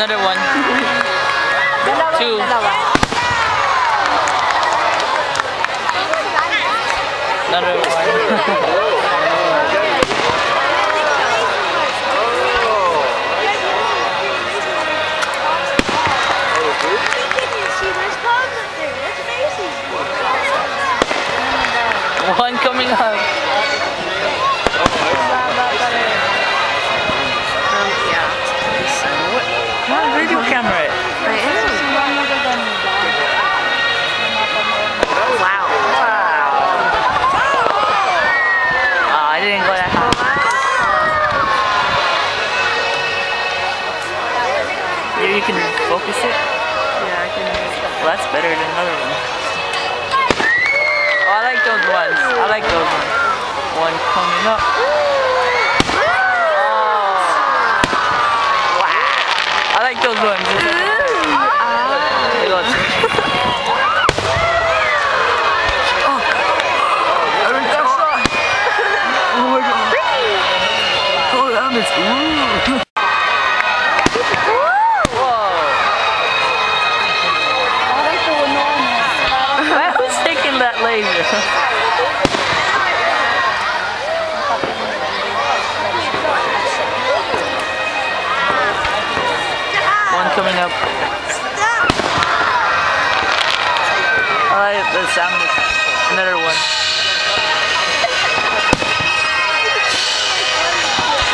Another one. Two. Another one. One coming up. Come on, video camera it. Wow. Oh, I didn't go that high. Here you can focus it. Yeah, I can. Well, that's better than another one. Oh, I like those ones. I like those ones. One coming up. Oh. Wow. I like those ones. That laser. One coming up. I like the sound of another one.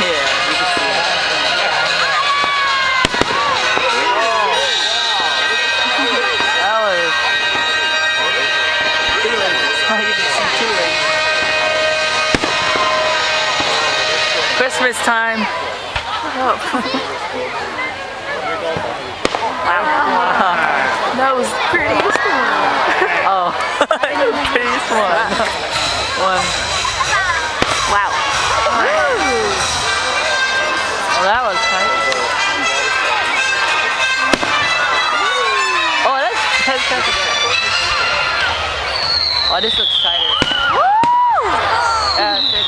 Yeah, you can see it. That was Christmas time. Oh. Wow. That was the prettiest one. Oh, the prettiest one. One. Wow. Oh, that was tight. Oh, that's oh, this looks tighter. That's it.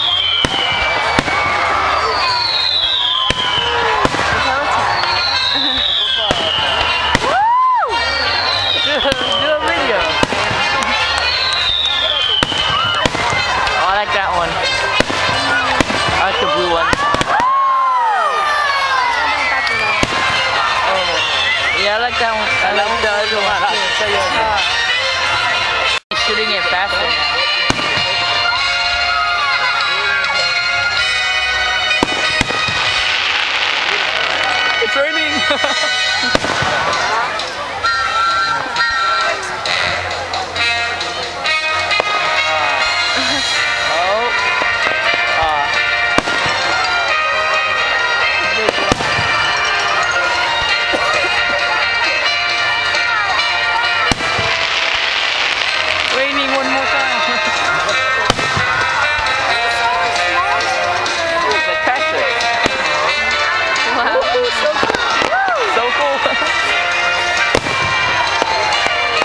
Do a video. Oh, I like that one. I like the blue one. Oh, yeah, I like that one. I like the other one. He's shooting it faster now. It's raining. Raining one more time. It's like Patrick. Wow. So cool.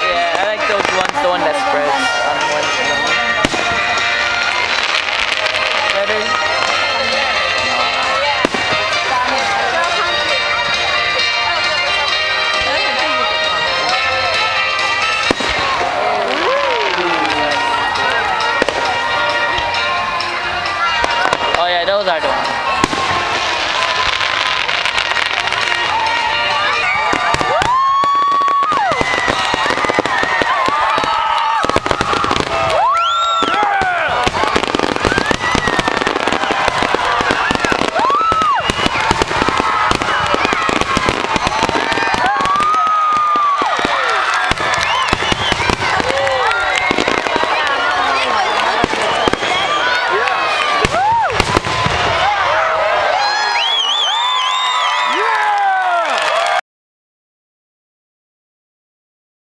Yeah, I like those ones, the one that spreads on one. Better. Oh yeah, those are the ones.